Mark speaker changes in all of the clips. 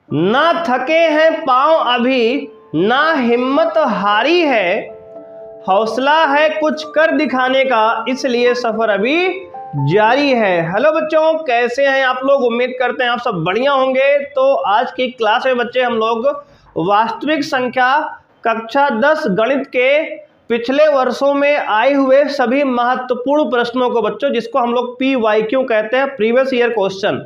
Speaker 1: ना थके हैं पांव अभी, ना हिम्मत हारी है, हौसला है कुछ कर दिखाने का, इसलिए सफर अभी जारी है। हेलो बच्चों, कैसे हैं आप लोग? उम्मीद करते हैं आप सब बढ़िया होंगे। तो आज की क्लास में बच्चे हम लोग वास्तविक संख्या कक्षा 10 गणित के पिछले वर्षों में आए हुए सभी महत्वपूर्ण प्रश्नों को बच्चों, जिसको हम लोग PYQ कहते हैं, प्रीवियस ईयर क्वेश्चन,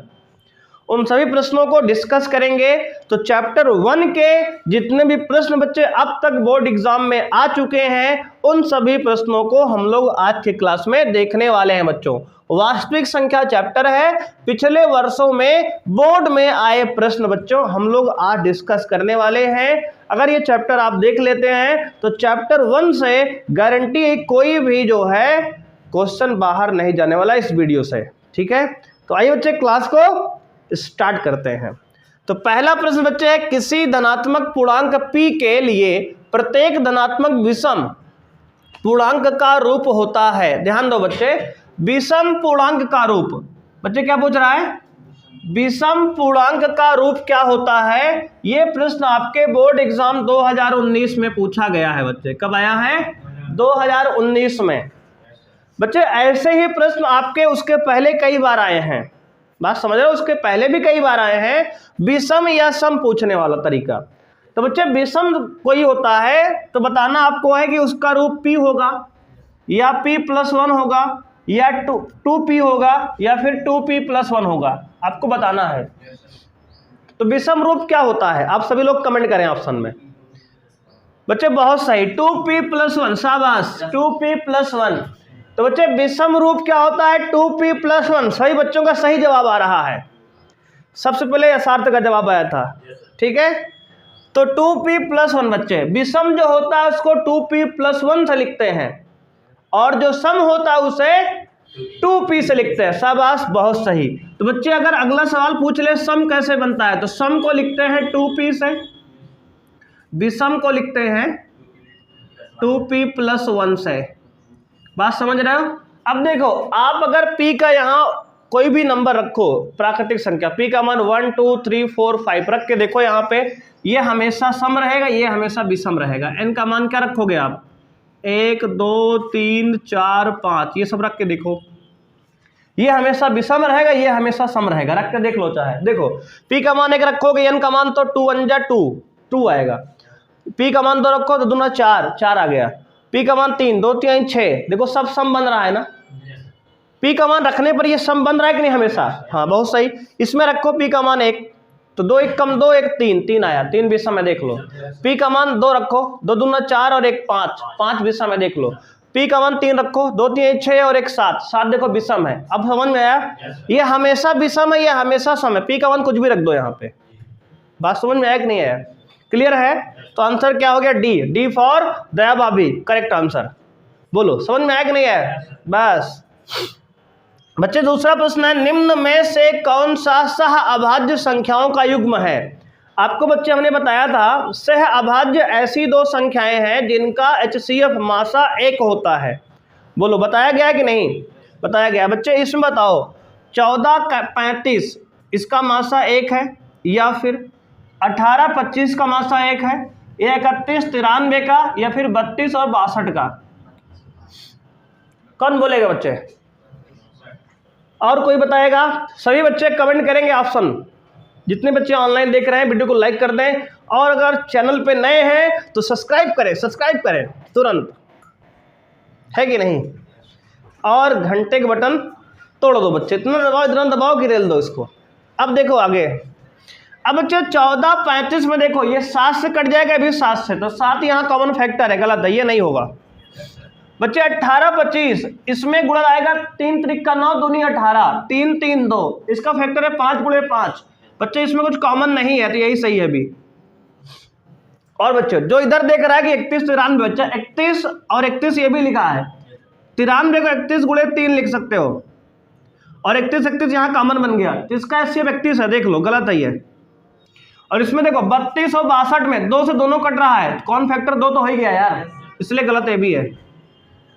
Speaker 1: उन सभी प्रश्नों को डिस्कस करेंगे। तो चैप्टर 1 के जितने भी प्रश्न बच्चे अब तक बोर्ड एग्जाम में आ चुके हैं, उन सभी प्रश्नों को हम लोग आज की क्लास में देखने वाले हैं बच्चों। वास्तविक संख्या चैप्टर है, पिछले वर्षों में बोर्ड में आए प्रश्न बच्चों हम लोग आज डिस्कस करने वाले हैं। अगर ये चैप्टर आप देख लेते हैं तो चैप्टर 1 से गारंटी है कोई भी जो है क्वेश्चन बाहर नहीं जाने वाला इस वीडियो से। ठीक है, तो आइए बच्चे क्लास को स्टार्ट करते हैं। तो पहला प्रश्न बच्चे है, किसी धनात्मक पूर्णांक p के लिए प्रत्येक धनात्मक विषम पूर्णांक का रूप होता है। ध्यान दो बच्चे, विषम पूर्णांक का रूप, बच्चे क्या पूछ रहा है? विषम पूर्णांक का रूप क्या होता है? यह प्रश्न आपके बोर्ड एग्जाम 2019 में पूछा गया है बच्चे। कब आया है? 2019 में। बच्चे ऐसे ही प्रश्न आपके उसके पहले कई बार आए हैं, बात समझ रहे हो? उसके पहले भी कई बार आए हैं विषम या सम पूछने वाला तरीका। तो बच्चे विषम कोई होता है तो बताना आपको है कि उसका रूप p होगा या p+1 होगा या 2p होगा या फिर 2p+1 होगा, आपको बताना है। तो विषम रूप क्या होता है? आप सभी लोग कमेंट करें ऑप्शन में। बच्चे बहुत सही, 2p+1, शाबाश, 2p+1। तो बच्चे विषम रूप क्या होता है? 2p+1। सही बच्चों का सही जवाब आ रहा है। सबसे पहले यथार्थ का जवाब आया था। ठीक है, तो 2p+1 बच्चे, विषम जो होता है उसको 2p+1 से लिखते हैं और जो सम होता है उसे 2p से लिखते हैं। शाबाश, बहुत सही। तो बच्चे अगर अगला सवाल पूछ ले सम कैसे बनता है, तो सम को लिखते हैं 2p से, विषम को लिखते हैं 2p+1 से। बात समझ रहे हो? अब देखो, आप अगर p का यहाँ कोई भी नंबर रखो, प्राकृतिक संख्या, p का मान 1 2 3 4 5 रख के देखो, यहाँ पे ये हमेशा सम रहेगा, ये हमेशा विषम रहेगा। n का मान क्या रखोगे आप? 1 2 3 4 5, ये सब रख के देखो, ये हमेशा विषम रहेगा, ये हमेशा सम रहेगा। रख के देख लो चाहे। देखो, p का मान 1 रखोगे, n का मान तो 2 1 जा 2 आएगा। p का मान 2 रखो तो 2 ना 4 आ गया। p का मान 3 2 3 6, देखो सब सम बन रहा है ना। p का मान रखने पर ये सम बन रहा है कि नहीं? हमेशा। हाँ, बहुत सही। इसमें रखो p का मान 1, तो 2 1 कम 2 1 3 आया, 3 विषम है, देख लो। p का मान 2 रखो, 2 2 ना 4 और 1 5 विषम है, देख लो। p का मान 3 रखो, 2 3 6 और 1 7 देखो विषम है। अब समझ में आया? ये हमेशा विषम है, ये हमेशा सम है। p का मान कुछ भी रख दो यहाँ पे। बात समझ में आया कि नहीं आया? क्लियर है? तो आंसर क्या हो गया? डी फॉर दया भाभी, करेक्ट आंसर। बोलो, समझ में आया कि नहीं आया? बस बच्चे, दूसरा प्रश्न है, निम्न में से कौन सा सह अभाज्य संख्याओं का युग्म है? आपको बच्चे हमने बताया था सह अभाज्य ऐसी दो संख्याएं हैं जिनका HCF मासा 1 होता है। बोलो, बताया गया कि नहीं? बताया गया। बच्चे इसमें बताओ, 14 35 इसका मासा 1 है, या फिर 18 25 का मासा 1 है, या 31 93 का, या फिर 32 और 62 का? कौन बोलेगा बच्चे? और कोई बताएगा? सभी बच्चे कमेंट करेंगे ऑप्शन। जितने बच्चे ऑनलाइन देख रहे हैं वीडियो को लाइक कर दें, और अगर चैनल पे नए हैं तो सब्सक्राइब करें तुरंत, है कि नहीं? और घंटे का बटन तोड़ दो बच्चे, इतना दबाओ कि रेल दो इसको। अब देखो आगे। अब बच्चे 14 35 में देखो, ये 7 से कट जाएगा, अभी 7 से, तो 7 यहाँ कॉमन फैक्टर है, गलत है, ये नहीं होगा। बच्चे 18 25 इसमें गुणा आएगा, 3 3 का 9 दूनी 18, 3 3 2, इसका फैक्टर है 5 गुणे 5। बच्चे इसमें कुछ कॉमन नहीं है, तो यही सही है अभी। और बच्चे जो इधर देख रहा है कि 31 93, बच्चा 31 और 31 ये भी लिखा है, 93 को 31 गुणे 3 लिख सकते हो, और 31 31 यहाँ कॉमन बन गया, तो इसका HCF 31 है, देख लो, गलत है ये। और इसमें देखो 32 और 62 में 2 से दोनों कट रहा है, कौन फैक्टर 2 तो हो ही गया यार, इसलिए गलत है भी है।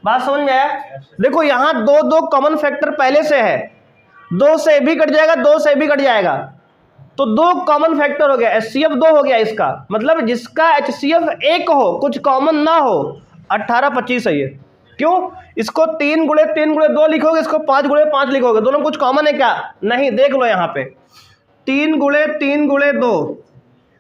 Speaker 1: बात समझ में आया? देखो यहाँ 2 कॉमन फैक्टर पहले से है, 2 से भी कट जाएगा, 2 से भी कट जाएगा, तो 2 कॉमन फैक्टर हो गया, HCF 2 हो गया इसका, मतलब जिसका HCF 1 हो, कुछ कॉमन ना हो, 18 25 है ये। क्यों? इसको 3 गुणे 3 गुणे 2 लिखोगे, इसको 5 गुणे 5 लिखोगे, दोनों कुछ कॉमन है क्या? नहीं। देख लो यहाँ पे 3 गुणे 3 गुणे 2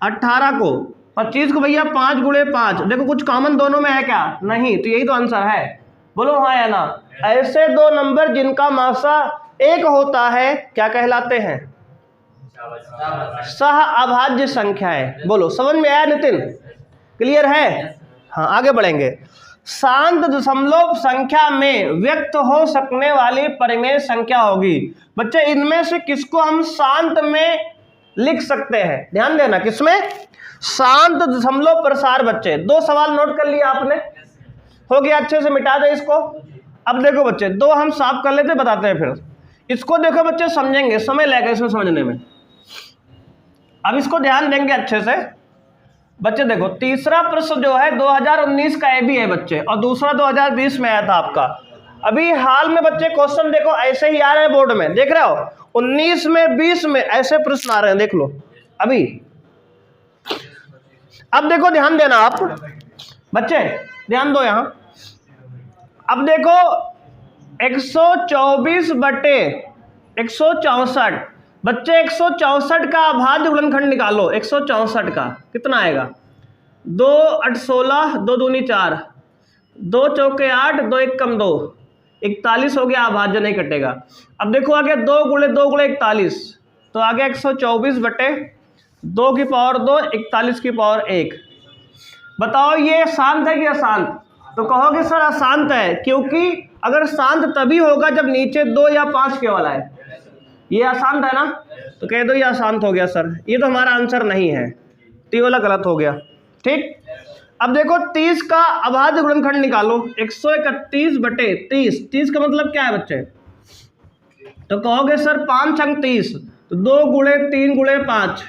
Speaker 1: 18 को, 25 को भैया 5 गुणे 5, देखो कुछ कॉमन दोनों में है क्या? नहीं। तो यही तो आंसर है, बोलो हाँ या ना। ऐसे 2 नंबर जिनका मासा 1 होता है क्या कहलाते हैं? सह अभाज्य संख्या है। बोलो, समझ में आया नितिन? क्लियर है? हाँ, आगे बढ़ेंगे। शांत दशमलव संख्या में व्यक्त हो सकने वाली परिमेय संख्या होगी। बच्चे इनमें से किसको हम शांत में लिख सकते हैं? ध्यान देना, किसमें? शांत दशमलव प्रसार। बच्चे 2 सवाल नोट कर लिया आपने, हो गया, अच्छे से मिटा दे इसको। अब देखो बच्चे 2 हम साफ कर लेते, बताते हैं फिर इसको। देखो बच्चे समझेंगे, समय लगेगा इसमें समझने में, अब इसको ध्यान देंगे अच्छे से। बच्चे देखो तीसरा प्रश्न जो है 2019 का ये भी है बच्चे, और दूसरा 2020 में आया था आपका। अभी हाल में बच्चे क्वेश्चन देखो ऐसे ही आ रहे हैं बोर्ड में, देख रहे हो? 19 में 20 में ऐसे प्रश्न आ रहे हैं, देख लो अभी। अब देखो ध्यान देना आप बच्चे, ध्यान दो यहां। अब देखो 124 बटे 164, बच्चे 164 का अभाज्य गुणनखंड निकालो। 164 का कितना आएगा? 2 8 16, 2 दूनी 4, 2 चौके 8, 2 1 कम 2, 41 हो गया, अभाज्य नहीं कटेगा। अब देखो आ गया 2 गुणे 2 गुणे 41, तो आ गया 124 बटे 2 की पावर 2, 41 की पावर 1। बताओ ये शांत है कि अशांत? तो कहोगे सर अशांत है, क्योंकि अगर शांत तभी होगा जब नीचे 2 या 5 केवल आए। ये अशांत है ना, तो कह दो ये अशांत हो गया सर, ये तो हमारा आंसर नहीं है, तो ये वाला गलत हो गया। ठीक। अब देखो 30 का अभाज्य गुणनखंड निकालो। 131 बटे 30, 30 का मतलब क्या है बच्चे? तो कहोगे सर 5 अंक 30, तो 2 गुणे 3 गुणे 5,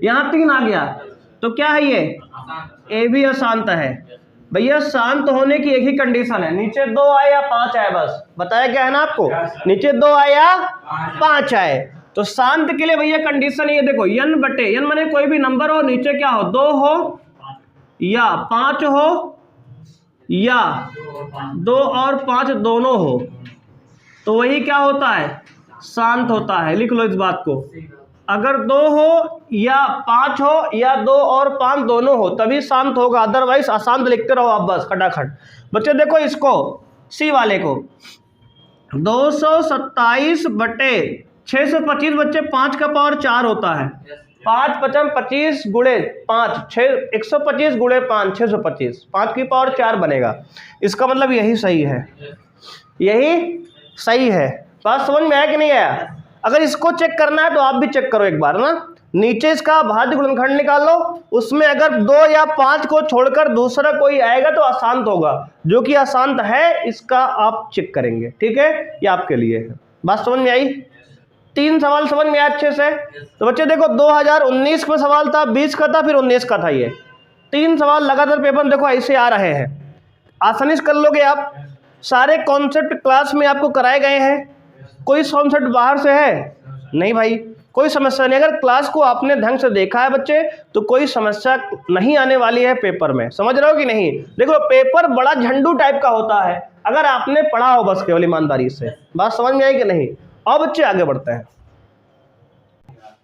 Speaker 1: यहाँ 3 आ गया, तो क्या है ये भी अशांत है। भैया शांत होने की एक ही कंडीशन है, नीचे 2 आए या 5 आए, बस बताया क्या है ना आपको, नीचे 2 आए या 5 आए। तो शांत के लिए भैया कंडीशन ये देखो, n बटे n माने कोई भी नंबर हो, नीचे क्या हो, 2 हो या 5 हो या 2 और 5 दोनों हो, तो वही क्या होता है, शांत होता है। लिख लो इस बात को, अगर 2 हो या 5 हो या 2 और 5 दोनों हो तभी शांत होगा, अदरवाइज अशांत लिखते रहो आप बस खटाखट। बच्चे देखो इसको, सी वाले को 227 बटे 625, बच्चे 5 का पावर 4 होता है, 5 5 25 गुणे 5 6, 125 गुणे 5 625, 5 की पावर 4 बनेगा। इसका मतलब यही सही है, यही सही है। बात समझ में आया कि नहीं आया? अगर इसको चेक करना है तो आप भी चेक करो एक बार ना, नीचे इसका अभाज्य गुणनखंड निकाल लो, उसमें अगर 2 या 5 को छोड़कर दूसरा कोई आएगा तो अशांत होगा, जो कि अशांत है इसका आप चेक करेंगे। ठीक है, ये आपके लिए है। बात समझ में आई? 3 सवाल समझ में आया अच्छे से? तो बच्चे देखो 2019 में सवाल था, 20 का था, फिर 19 का था। ये 3 सवाल लगातार पेपर देखो ऐसे आ रहे हैं, आसानी से कर लोगे आप। सारे कॉन्सेप्ट क्लास में आपको कराए गए हैं, कोई कॉन्सेप्ट बाहर से है नहीं भाई, कोई समस्या नहीं। अगर क्लास को आपने ढंग से देखा है बच्चे तो कोई समस्या नहीं आने वाली है पेपर में, समझ रहे हो कि नहीं? देखो पेपर बड़ा झंडू टाइप का होता है, अगर आपने पढ़ा हो बस केवल ईमानदारी से। बात समझ में आई कि नहीं? और बच्चे आगे बढ़ते हैं।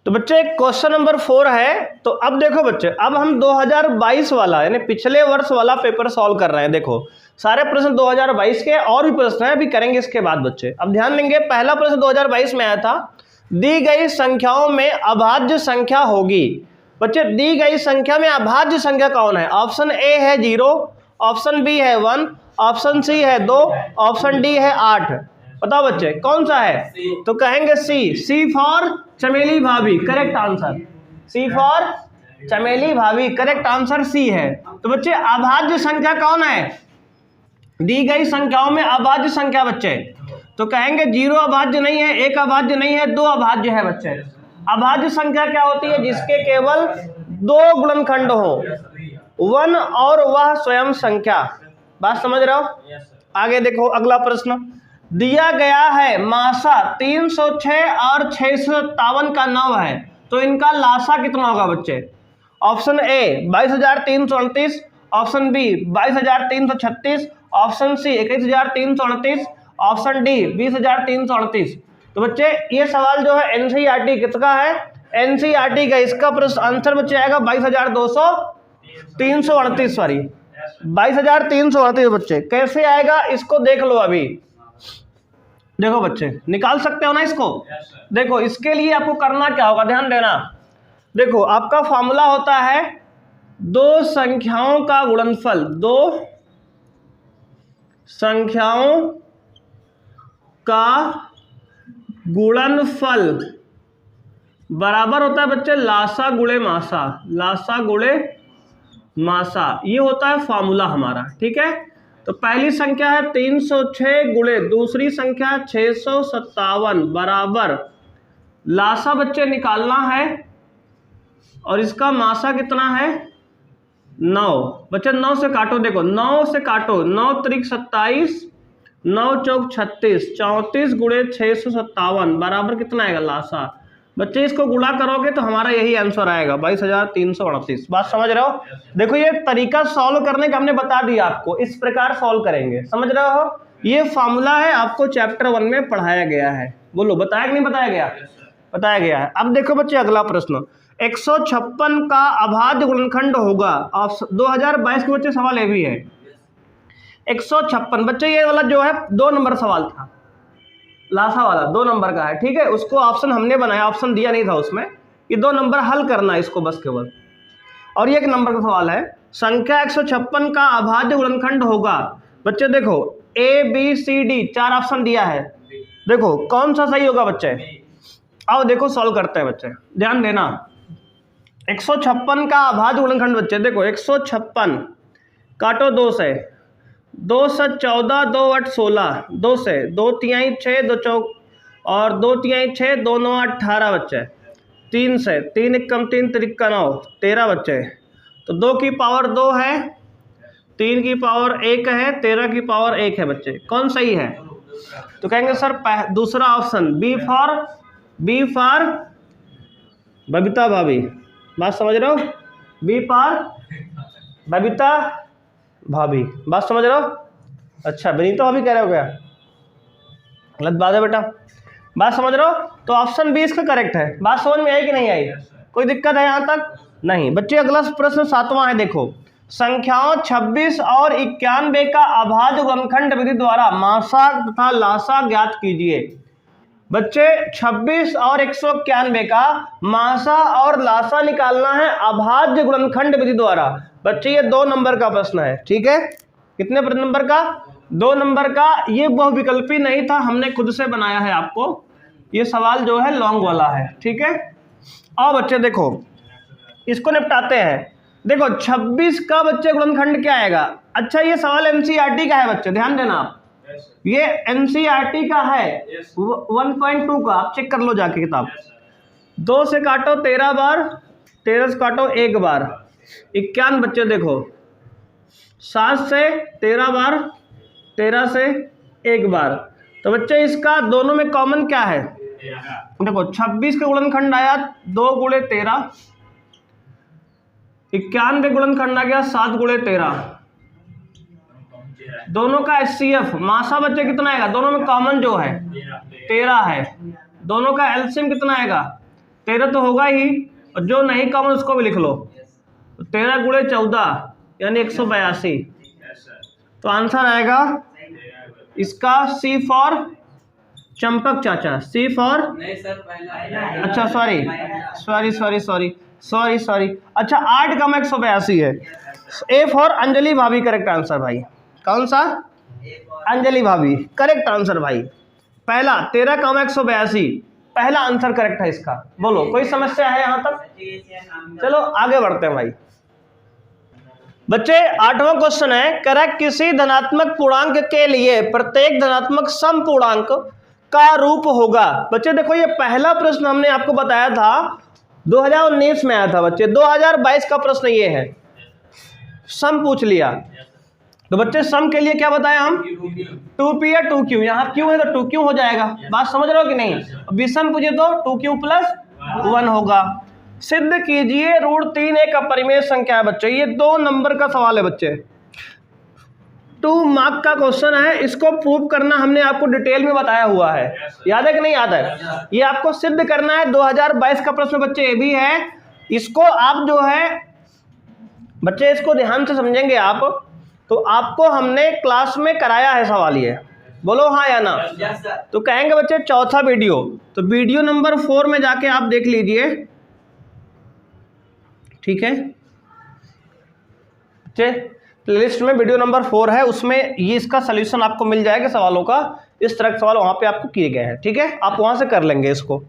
Speaker 1: तो बच्चे क्वेश्चन नंबर 4 है। तो अब देखो बच्चे, अब हम 2022 वाला यानी पिछले वर्ष वाला पेपर सॉल्व कर रहे हैं। देखो सारे प्रश्न 2022 के, और भी प्रश्न हैं अभी करेंगे इसके बाद बच्चे। अब ध्यान देंगे, पहला प्रश्न 2022 में आया था, दी गई संख्याओं में अभाज्य संख्या होगी। बच्चे दी गई संख्या में अभाज्य संख्या कौन है? ऑप्शन ए है 0, ऑप्शन बी है 1, ऑप्शन सी है 2, ऑप्शन डी है 8। बताओ बच्चे कौन सा है? तो कहेंगे सी फॉर चमेली भाभी, करेक्ट आंसर। सी फॉर चमेली भाभी, करेक्ट आंसर सी है। तो बच्चे अभाज्य संख्या कौन है? दी गई संख्याओं में अभाज्य संख्या बच्चे, तो कहेंगे 0 अभाज्य नहीं है, 1 अभाज्य नहीं है, 2 अभाज्य है बच्चे। अभाज्य संख्या क्या होती है? जिसके केवल 2 गुणनखंड हो, 1 और वह स्वयं संख्या। बात समझ रहे हो? आगे देखो अगला प्रश्न दिया गया है, मासा 306 और 657 का 9 है, तो इनका लासा कितना होगा बच्चे? Option A 22,329, option B 22,336, option C 21,338, option D 20,338। तो बच्चे ये सवाल जो है एनसीईआरटी किसका है? एनसीईआरटी का। इसका प्रश्न आंसर बच्चे आएगा 22,338 सॉरी 22,338 बच्चे। कैसे आएगा इसको देख लो। अभी देखो बच्चे, निकाल सकते हो ना इसको? देखो इसके लिए आपको करना क्या होगा, ध्यान देना। देखो आपका फॉर्मूला होता है दो संख्याओं का गुणनफल, दो संख्याओं का गुणनफल बराबर होता है बच्चे लासा गुणे मासा, लासा गुणे मासा। ये होता है फॉर्मूला हमारा, ठीक है। तो पहली संख्या है 306 गुणे दूसरी संख्या 657 बराबर लासा बच्चे निकालना है और इसका मासा कितना है 9। बच्चे 9 से काटो, देखो 9 से काटो, 9 त्रिक 27, 9 चौक 36, 34 गुणे 657 बराबर कितना आएगा लासा। बच्चे इसको गुणा करोगे तो हमारा यही आंसर आएगा 22,338। बात समझ रहे हो? देखो ये तरीका सॉल्व करने का हमने बता दिया आपको, इस प्रकार सॉल्व करेंगे, समझ रहे हो? ये फॉर्मूला है, आपको चैप्टर 1 में पढ़ाया गया है। बोलो बताया कि नहीं बताया गया? बताया गया है। अब देखो बच्चे अगला प्रश्न, 156 का अभाज्य गुणनखंड होगा। 2022 के बच्चे सवाल ये भी है 156। बच्चे ये वाला जो है 2 नंबर सवाल था, लासा वाला 2 नंबर का है, ठीक है। उसको ऑप्शन हमने बनाया, ऑप्शन दिया नहीं था उसमें। ये 2 नंबर हल करना है इसको बस केवल। और ये 1 नंबर का सवाल है, संख्या 156 का अभाज्य गुणनखंड होगा। बच्चे देखो A B C D 4 option दिया है, देखो कौन सा सही होगा बच्चे? आओ देखो सॉल्व करते हैं बच्चे, ध्यान देना। 156 का अभाज्य गुणनखंड बच्चे देखो 156 काटो 2 से, 2 से 14, 2 8 16, 2 से 2 तिहाई 6, 2 चौक और 2 तिहाई 6, 2 9 18 बच्चे। 3 से 3 एकम 3 त्रिक 9 13 बच्चे। तो 2 की पावर 2 है, 3 की पावर 1 है, 13 की पावर 1 है बच्चे। कौन सही है? तो कहेंगे सर दूसरा ऑप्शन बी फॉर बबीता भाभी। बात समझ रहे हो? बी फॉर बबीता भाभी। बात समझ रहे हो? अच्छा विनीता भाभी कह रहे हो क्या? गलत बात है बेटा। बात समझ रहे हो? तो ऑप्शन बी इसका करेक्ट है। बात समझ में आई कि नहीं आई? कोई दिक्कत है यहाँ तक? नहीं। बच्चे अगला प्रश्न 7वां है, देखो संख्याओं 26 और 91 का अभाज्य गुणनखंड विधि द्वारा मासा तथा लासा ज्ञात कीजिए। बच्चे 26 और 191 का मासा और लासा निकालना है अभाज्य गुणनखंड विधि द्वारा। बच्चे ये 2 नंबर का प्रश्न है, ठीक है। कितने नंबर का? 2 नंबर का। ये बहुविकल्पी नहीं था, हमने खुद से बनाया है आपको। ये सवाल जो है लॉन्ग वाला है, ठीक है। और बच्चे देखो इसको निपटाते हैं। देखो 26 का बच्चे गुणनखंड क्या आएगा? अच्छा ये सवाल एनसीईआरटी का है बच्चे, ध्यान देना आप। ये एनसीईआरटी का है 1.2 का, आप चेक कर लो जाके किताब। 2 से काटो 13 बार, 13 से काटो 1 बार, 51 बच्चे देखो। 7 से 13 बार, 13 से 1 बार। तो बच्चे इसका दोनों में कॉमन क्या है? देखो 26 का गुणनखंड आया 2 गुणे 13, 91 गुणनखंड आ गया 7 गुणे 13। दोनों का एचसीएफ मासा बच्चे कितना आएगा? दोनों में कॉमन जो है 13 है। दोनों का एलसीएम कितना आएगा? 13 तो होगा ही, और जो नहीं कॉमन उसको भी लिख लो। 13 गुणे 14 यानी 182। तो आंसर आएगा इसका सी फॉर चंपक चाचा, सी फॉर अच्छा सॉरी अच्छा 8 कम 182 है। ए फॉर अंजलि भाभी करेक्ट आंसर भाई। कौन सा? अंजलि भाभी करेक्ट आंसर भाई। पहला 13 कम 182 पहला आंसर करेक्ट है इसका। बोलो कोई समस्या है यहाँ तक? चलो आगे बढ़ते हैं भाई। बच्चे 8वां क्वेश्चन है, करेक्ट किसी धनात्मक पूर्णांक के लिए प्रत्येक धनात्मक सम पूर्णांक का रूप होगा। बच्चे देखो ये पहला प्रश्न हमने आपको बताया था 2019 में आया था बच्चे। 2022 का प्रश्न ये है, सम पूछ लिया। तो बच्चे सम के लिए क्या बताया हम? 2p या 2q। यहाँ q है तो 2q हो जाएगा। बात समझ रहे हो कि नहीं? विषम पूछे तो 2q प्लस 1 होगा। सिद्ध कीजिए √3 एक अपरिमेय संख्या है बच्चे। ये 2 नंबर का सवाल है बच्चे, 2 मार्क का क्वेश्चन है। इसको प्रूव करना हमने आपको डिटेल में बताया हुआ है, याद है कि नहीं याद है? ये आपको सिद्ध करना है। 2022 का प्रश्न बच्चे ये भी है। इसको आप जो है बच्चे इसको ध्यान से समझेंगे आप, तो आपको हमने क्लास में कराया है सवाल ये, बोलो हाँ या ना? तो कहेंगे बच्चे चौथा वीडियो, तो वीडियो नंबर 4 में जाके आप देख लीजिए, ठीक है बच्चे? प्लेलिस्ट में वीडियो नंबर 4 है, उसमें ये इसका सलूशन आपको मिल जाएगा सवालों का। इस तरह के सवाल वहाँ पे आपको किए गए हैं, ठीक है? आप वहाँ से कर लेंगे इसको।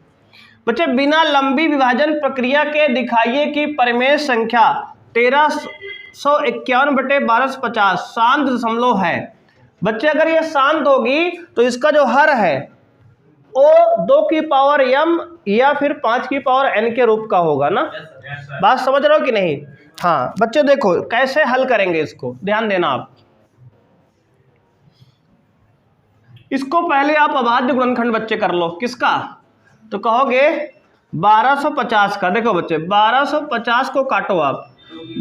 Speaker 1: बच्चे बिना लंबी विभाजन प्रक्रिया के दिखाइए कि परिमेय संख्या 1351/1250 शांत दशमलव है। बच्चे अगर ये शांत होगी तो इसका जो हर है वो 2 की पावर m या फिर 5 की पावर n के रूप का होगा ना। बात समझ रहे हो कि नहीं? हाँ बच्चे देखो कैसे हल करेंगे इसको, ध्यान देना आप। इसको पहले आप अभाज्य गुणनखंड बच्चे कर लो। किसका? तो कहोगे 1250 का। देखो बच्चे 1250 को काटो आप,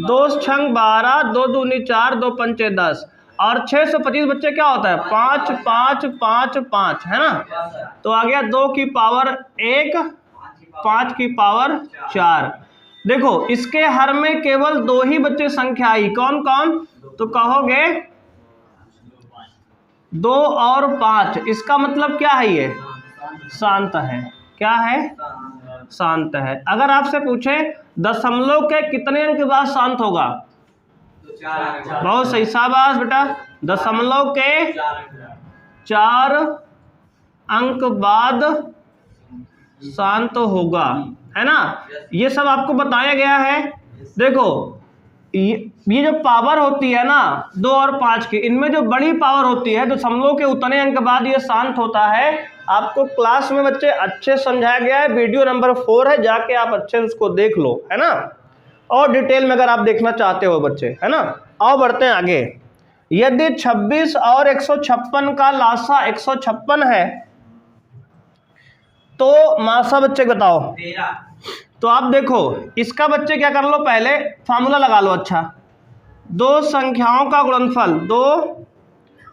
Speaker 1: 2 छंग 12, 2 दूनी 4, 2 पंचे 10 और 625 बच्चे क्या होता है? 5 5 5 5 है ना। तो आ गया 2 की पावर 1, 5 की पावर 4। देखो इसके हर में केवल 2 ही बच्चे संख्या आई, कौन कौन? तो कहोगे 2 और 5। इसका मतलब क्या है? ये शांत है। क्या है? शांत है। अगर आपसे पूछे दशमलव के कितने अंक के बाद शांत होगा? बहुत सही, शाबाश बेटा। दशमलव के 4 अंक बाद शांत होगा, है ना। ये सब आपको बताया गया है। देखो ये जो पावर होती है ना 2 और 5 की, इनमें जो बड़ी पावर होती है दशमलव के उतने अंक बाद ये शांत होता है। आपको क्लास में बच्चे अच्छे समझाया गया है। वीडियो नंबर 4 है, जाके आप अच्छे से उसको देख लो, है ना। और डिटेल में अगर आप देखना चाहते हो बच्चे, है ना। आओ बढ़ते हैं आगे। यदि 26 और 156 का लासा 156 है तो मासा बच्चे बताओ। तो आप देखो इसका बच्चे क्या कर लो, पहले फार्मूला लगा लो। अच्छा, 2 संख्याओं का गुणनफल, 2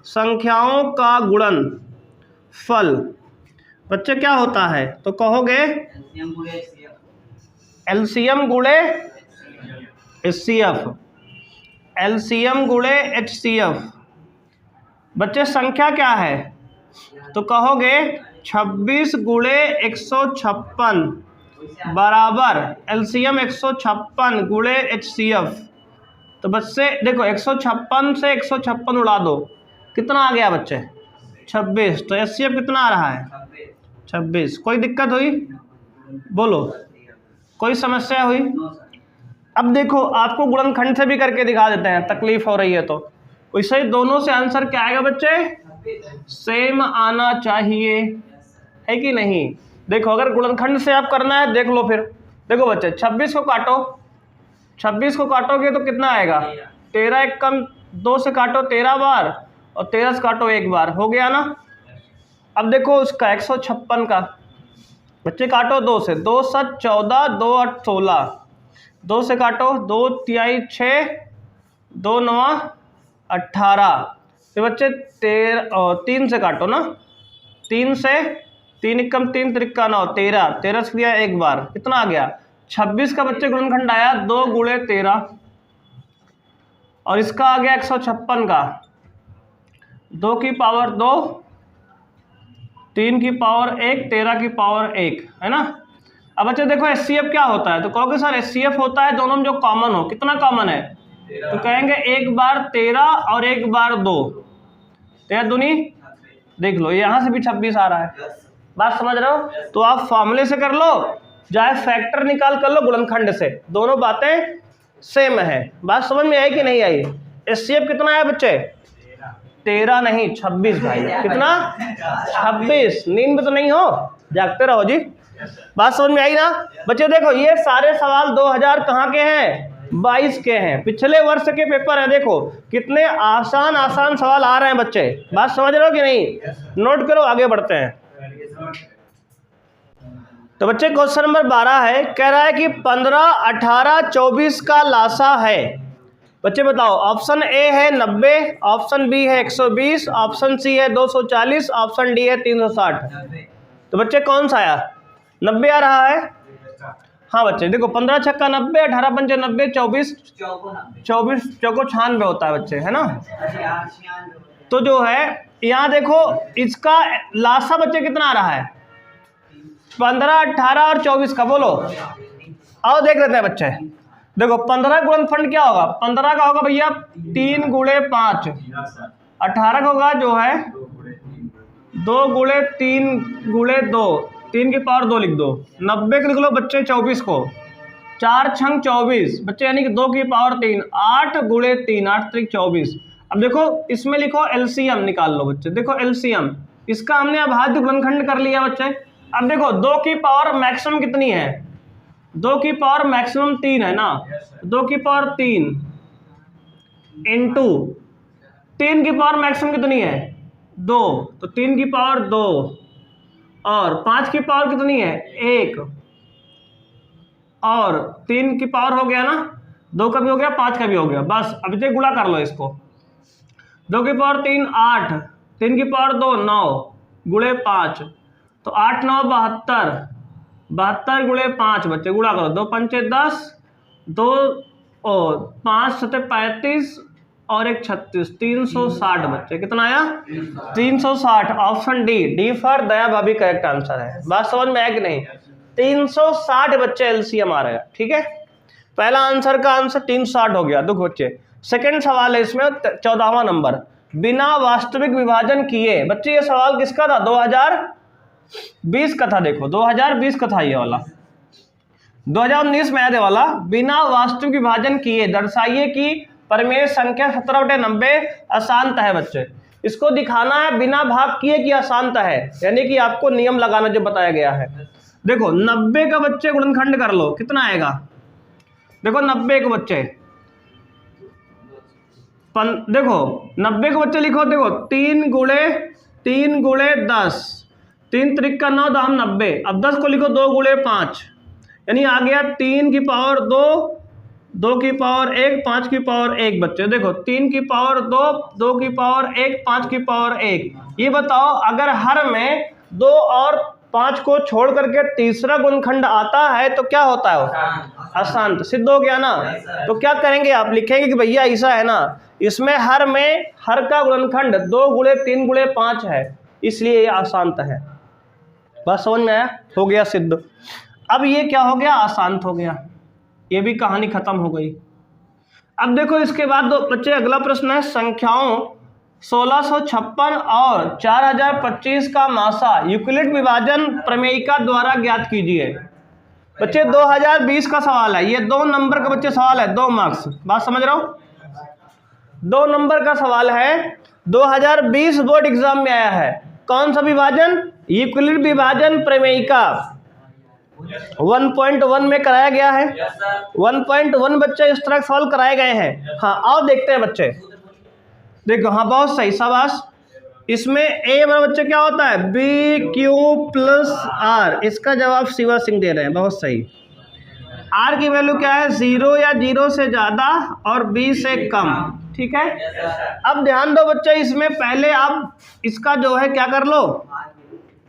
Speaker 1: संख्याओं का गुणनफल बच्चे क्या होता है? तो कहोगे एलसीएम गुणे एचसीएफ, एलसीएम गुणे एचसीएफ। बच्चे संख्या क्या है? तो कहोगे 26 गुणे 156 बराबर एलसीएम 156 गुणे एचसीएफ। तो बच्चे देखो 156 से 156 उड़ा दो, कितना आ गया बच्चे? 26। तो एचसीएफ कितना आ रहा है? 26। कोई दिक्कत हुई? बोलो, कोई समस्या हुई? अब देखो आपको गुणनखंड से भी करके दिखा देते हैं, तकलीफ हो रही है तो। वैसे ही दोनों से आंसर क्या आएगा बच्चे? सेम आना चाहिए, है कि नहीं। देखो अगर गुणनखंड से आप करना है देख लो फिर। देखो बच्चे 26 को काटो, 26 को काटोगे तो कितना आएगा? 13 एक कम 2 से काटो 13 बार और 13 से काटो 1 बार, हो गया ना। अब देखो उसका 156 का बच्चे काटो 2 से, 2 7 14, 2 8 16, 2 से काटो 2 तिहाई 6, 2 9 18। फिर बच्चे 3 से काटो ना, 3 से 3 कम 3 त्रिक्का 9, 13, 13 से किया 1 बार, कितना आ गया? 26 का बच्चे गुणनखंड आया 2 गुणे 13 और इसका आ गया 156 का 2 की पावर 2, 3 की पावर 1, 13 की पावर 1, है ना। अब बच्चे देखो एचसीएफ क्या होता है? तो कहोगे सर एचसीएफ होता है दोनों में जो कॉमन हो। कितना कॉमन है? तो कहेंगे 1 बार 13 और 1 बार 2, 13 दूनी, देख लो यहाँ से भी 26 आ रहा है। बात समझ रहे हो? तो आप फॉर्मूले से कर लो, चाहे फैक्टर निकाल कर लो गुणनखंड से, दोनों बातें सेम है। बात समझ में आई कि नहीं आई? एचसीएफ कितना है बच्चे? 13 नहीं 26 भाई। कितना? 26। नींद में तो नहीं हो, जागते रहो जी। बात समझ में आई ना बच्चे? देखो ये सारे सवाल 2000 कहाँ के हैं? 22 के हैं, पिछले वर्ष के पेपर है। देखो कितने आसान आसान सवाल आ रहे हैं बच्चे। बात समझ रहे हो कि नहीं? नोट करो, आगे बढ़ते हैं। तो बच्चे क्वेश्चन नंबर 12 है, कह रहा है कि 15, 18, 24 का लासा है। बच्चे बताओ, ऑप्शन ए है 90, ऑप्शन बी है 120, ऑप्शन सी है 240, ऑप्शन डी है 360। तो बच्चे कौन सा आया? 90 आ रहा है। हाँ बच्चे देखो, 15 छक्का 90, 18 पंचे 90, 24 चौको 96 होता है बच्चे, है ना। तो जो है यहाँ देखो, इसका लासा बच्चे कितना आ रहा है? 15, 18 और 24 का, बोलो। आओ देख लेते हैं बच्चे। देखो 15 गुणनफल क्या होगा? 15 का होगा भैया 3 गुणे 5, 18 का होगा जो है 2 गुणे 3 गुणे 2, 3 की पावर 2 लिख दो। 90 को लिख लो बच्चे 24 को, 4 छंग 24 बच्चे, यानी कि 2 की पावर 3, 8 गुणे 3, 8 त्रिक 24। अब देखो इसमें लिखो एलसीएम निकाल लो बच्चे। देखो एलसीएम, इसका हमने अभाज्य गुणनखंड कर लिया बच्चे। अब देखो 2 की पावर मैक्सिमम कितनी है? 2 की पावर मैक्सिमम 3 है ना। 2 की पावर 3 इंटू 3 की पावर मैक्सिमम कितनी है? 2, तो 3 की पावर 2 और 5 की पावर कितनी है? 1 और 3 की पावर हो गया ना, 2 का भी हो गया, 5 का भी हो गया। बस अब इसे गुणा कर लो इसको। 2 की पावर 3 8, 3 की पावर 2 9 गुणे 5, तो 8 9 72, 72 गुणे 5 बच्चे, गुणा करो। 2 पंचे 10, 2 और 5 सते 35 और 1 36, 360 बच्चे। कितना आया? 360। ऑप्शन डी, डी फॉर दया भाभी करेक्ट आंसर है। बात समझ में आया कि नहीं? 360 बच्चे एलसीएम आ रहा है। ठीक है, पहला आंसर का आंसर 360 हो गया। देखो बच्चे सेकंड सवाल है इसमें, 14वां नंबर, बिना वास्तविक विभाजन किए। बच्चे ये सवाल किसका था? 2020 का था। देखो 2020 का था ये वाला, 2019 में आया था वाला। बिना वास्तविक विभाजन किए दर्शाइए कि परिमेय संख्या 17/90 अशांत है। बच्चे इसको दिखाना है बिना भाग किए कि अशांत है, यानी कि आपको नियम लगाना जो बताया गया है। देखो 90 का बच्चे गुणनखंड कर लो, कितना आएगा? देखो 90 के बच्चे देखो 90 के बच्चे लिखो। देखो 3 गुणे 10, 3 त्रिक का 9 दाम 90। अब 10 को लिखो 2 गुणे 5, यानी आ गया 3 की पावर 2, 2 की पावर 1, 5 की पावर 1 बच्चे। देखो 3 की पावर 2, 2 की पावर 1, 5 की पावर 1। ये बताओ अगर हर में 2 और 5 को छोड़ करके तीसरा गुणनखंड आता है तो क्या होता है? अशांत। सिद्ध हो गया ना। तो क्या करेंगे आप? लिखेंगे कि भैया ऐसा है ना, इसमें हर में हर का गुणनखंड 2 गुणे 3 गुणे 5 है, इसलिए ये अशांत है। बस समझ में आया? हो गया सिद्ध। अब ये क्या हो गया? अशांत हो गया। ये भी कहानी खत्म हो गई। अब देखो इसके बाद दो बच्चे अगला प्रश्न है, संख्याओं 1656 और 4025 का मासा यूक्लिड विभाजन प्रमेयिका द्वारा ज्ञात कीजिए। बच्चे 2020 का सवाल है, ये 2 नंबर का बच्चे सवाल है, 2 मार्क्स। बात समझ रहे हो? 2 नंबर का सवाल है, 2020 बोर्ड एग्जाम में आया है। कौन सा विभाजन? यूक्लिड विभाजन प्रमेयिका 1.1 में कराया गया है। 1.1 बच्चे इस तरह सवाल कराए गए हैं। हाँ आओ देखते हैं बच्चे। देखो हाँ बहुत सही, शाबाश। इसमें ए हमारा बच्चे क्या होता है? B q plus r. इसका जवाब शिवा सिंह दे रहे हैं, बहुत सही। आर की वैल्यू क्या है? 0 या 0 से ज़्यादा और बी से कम। ठीक है, अब ध्यान दो बच्चे, इसमें पहले आप इसका जो है क्या कर लो?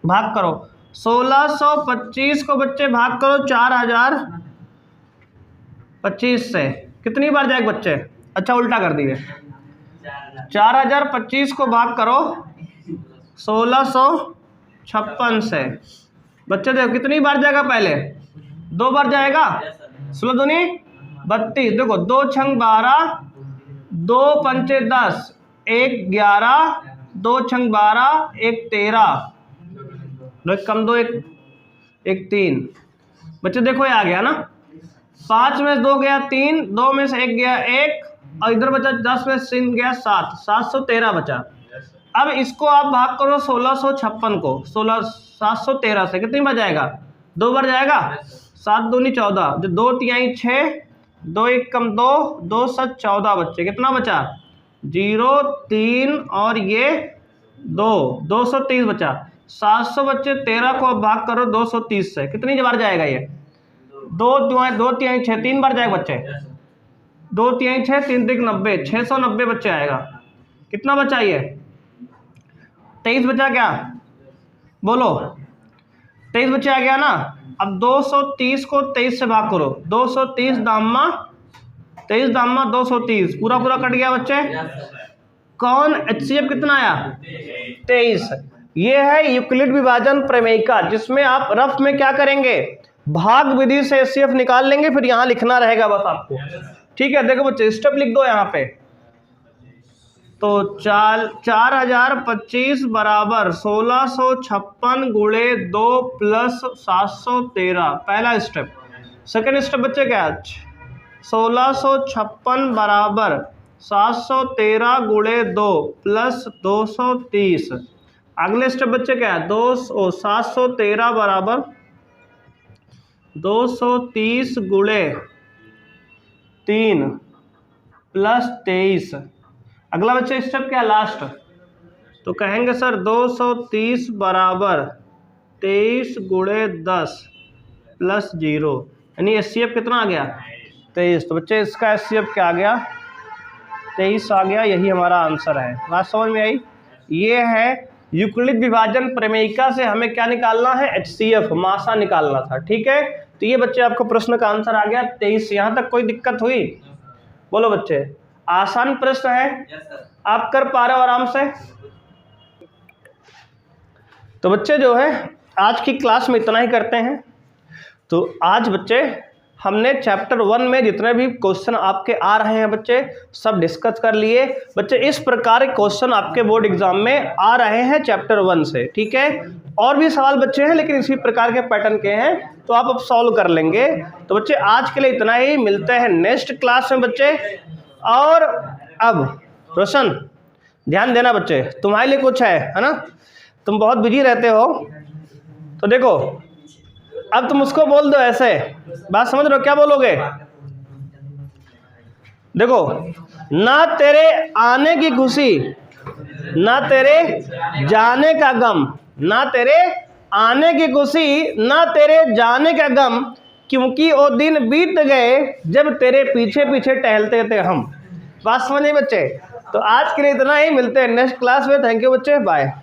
Speaker 1: भाग करो। 1625 को बच्चे भाग करो 4025 से, कितनी बार जाएगा बच्चे? अच्छा उल्टा कर दिए। 4025 को भाग करो 1656 से, बच्चे देखो कितनी बार जाएगा? पहले 2 बार जाएगा। 16 दूनी 32। देखो 2 छंग 12, 2 पंचे 10, 1 11, 2 छंग 12, 1 13, 2 कम 2 1 3। बच्चे देखो ये आ गया ना। 5 में से 2 गया 3, 2 में से 1 गया 1, और इधर बचा 10 में से 3 गया 7, 713 बचा। अब इसको आप भाग करो 1656 को 713 से, कितनी बार जाएगा? 2 बार जाएगा। 7 दूनी 14, 2 तिहाई 6, 2 1 कम 2, 2 7 14 बच्चे। कितना बचा? 0 3 और ये 2, 230 बचा। 700 बच्चे 13 को अब भाग करो 230 से, कितनी बार जाएगा ये? 2 3 6, 3 बार जाएगा बच्चे। 2 3 6, 3 3 90, 690 बच्चे आएगा। कितना बचा ये? 23 बचा क्या? बोलो 23 बच्चे आ गया ना। अब 230 को 23 से भाग करो, 230 दामा 23 दामा 230, पूरा पूरा कट गया बच्चे। कौन HCF कितना आया? 23। ये है यूक्लिड विभाजन प्रमेयिका, जिसमें आप रफ में क्या करेंगे, भाग विधि से HCF निकाल लेंगे, फिर यहाँ लिखना रहेगा बस आपको। ठीक है, देखो बच्चे स्टेप लिख दो यहाँ पे। तो 4025 बराबर 1656 गुणे 2 प्लस 713, पहला स्टेप। सेकेंड स्टेप बच्चे क्या है? 1656 बराबर 713 गुणे 2 प्लस 230। अगले स्टेप बच्चे क्या है? 713 बराबर 230 गुणे 3 प्लस 23। अगला बच्चे स्टेप क्या? लास्ट। तो कहेंगे सर 230 बराबर 23 गुणे 10 प्लस 0, यानी HCF कितना आ गया? 23। तो बच्चे इसका HCF क्या आ गया? 23 आ गया। यही हमारा आंसर है। बात समझ में आई? ये है यूक्लिड विभाजन प्रमेयिका से हमें क्या निकालना है? HCF, मासा निकालना था। ठीक है, तो ये बच्चे आपको प्रश्न का आंसर आ गया 23। यहाँ तक कोई दिक्कत हुई? बोलो बच्चे, आसान प्रश्न है, आप कर पा रहे हो आराम से? तो बच्चे जो है आज की क्लास में इतना ही करते हैं। तो आज बच्चे हमने चैप्टर 1 में जितने भी क्वेश्चन आपके आ रहे हैं बच्चे सब डिस्कस कर लिए। बच्चे इस प्रकार के क्वेश्चन आपके बोर्ड एग्जाम में आ रहे हैं चैप्टर 1 से। ठीक है, और भी सवाल बच्चे हैं लेकिन इसी प्रकार के पैटर्न के हैं, तो आप अब सॉल्व कर लेंगे। तो बच्चे आज के लिए इतना ही, मिलते हैं नेक्स्ट क्लास में बच्चे। और अब रोशन ध्यान देना बच्चे, तुम्हारे लिए कुछ है ना, तुम बहुत बिजी रहते हो। तो देखो अब तुम उसको बोल दो ऐसे, बात समझ रहे हो? क्या बोलोगे? देखो, ना तेरे आने की खुशी ना तेरे जाने का गम, ना तेरे आने की खुशी ना तेरे जाने का गम, क्योंकि वो दिन बीत गए जब तेरे पीछे पीछे टहलते थे हम। बात समझ नहीं बच्चे? तो आज के लिए इतना ही, मिलते हैं नेक्स्ट क्लास में। थैंक यू बच्चे, बाय।